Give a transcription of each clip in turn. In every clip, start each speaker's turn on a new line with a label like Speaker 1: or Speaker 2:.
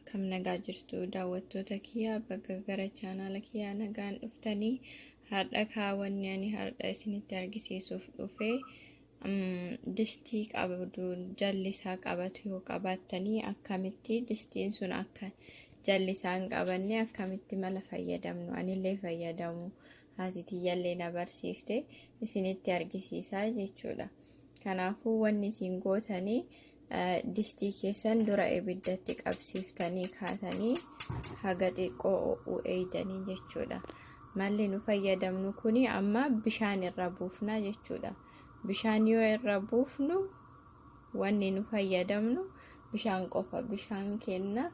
Speaker 1: akkam nagaa jirtu daawwattoota kiyyaa bakka gara chaanaala kiyyaa nagaan dhuftanii har'a kaawwanni ani har'a isinitti argisiisuuf dhufe distii qabdu jallisaa qabatu yoo qabaattanii akkamitti distiin sun akka jallisaan qabanne akkamitti mala fayyadamnu anillee fayyadamu haati tiyyallee na barsiifte isinitti argisiisaa jechuudha. Kanaafuu wanni isin gootanii distii keessan dura ibiddatti qabsiiftanii kaatanii haga xiqqoo o'uu eeydanii jechuudha. Malli nu fayyadamnu kuni amma bishaan irra buufna jechuudha. Bishaan yoo irra buufnu wanni nu fayyadamnu bishaan qofa. Bishaan kenna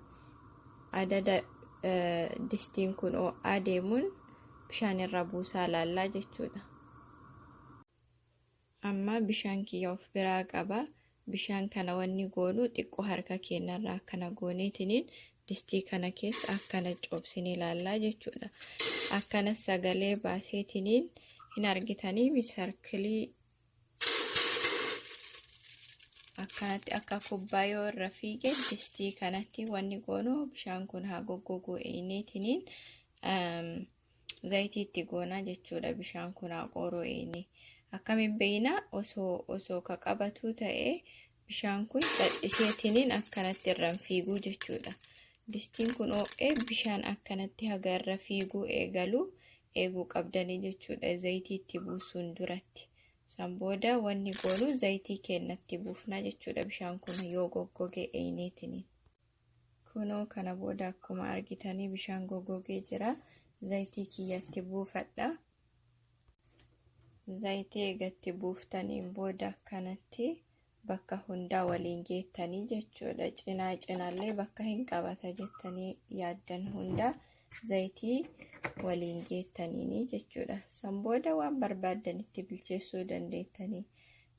Speaker 1: adada distiin kun o'aa deemuun bishaan irra buusaa laallaa jechuudha. Amma bishaan kiyya of biraa qaba. Bishaan kana wanni goonu xiqqoo harka keenyarraa akkana gooneetiniin distii kana keessa akkana coobsine ilaallaa jechuudha. Akkana sagalee baaseetiniin hin argitanii sarkilii akkanatti akka kubbaa yoo irra fiige distii kanatti wanni goonu bishaan kun haa goggoguu eeneetiniin zayitiitti goonaa jechuudha. Bishaan kun haa qoroo eenee. Akkamiin beeyna osoo ka qabatu ta'ee bishaan kun cadhiseetiniin akkanatti irraan fiiguu jechuudha. Distiin kun o'ee bishaan akkanatti haga irra fiiguu eeguu qabdanii jechuudha. Zayitiitti buusuun duratti. San booda wanni goonu zayitii keenyatti buufna jechuudha. Bishaan kun yoo goggogee eeneetiniin. Kunoo kana booda akkuma argitanii bishaan goggogee jira. Zayitii kiyyatti buufadha. Zayitii eegatti buuftaniin booda kanatti bakka hundaa waliin geettanii jechuudha. Cinaallee bakka hin qabata jettanii yaaddan hundaa zayitii waliin geettanii jechuudha. San booda waan barbaaddanitti bilcheessuu dandeettanii.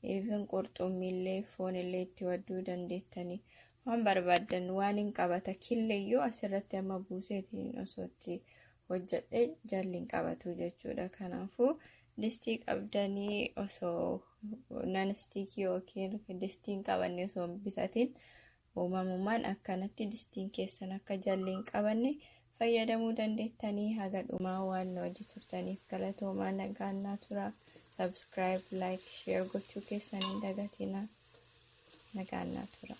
Speaker 1: Even qurxummiillee foonillee itti wadduu dandeettanii. Waan barbaaddan waan hin qabata killeeyyuu asirratti amma buuseetiin osoo itti hojjedhe jalli hin qabatu jechuudha. Kanaafuu distii qabdanii osoo naanstiikii yookiin distiin qabanne osoo bitatiin uumamumaan akkanatti distiin keessan akka jalli hin qabanne fayyadamuu dandeettanii. Haga dhumaa waan hojii turtaniif galatoomaa. Nagaan tura. Subscribe, like, share gochuu keessan hin dagatinaa. Nagaan tura.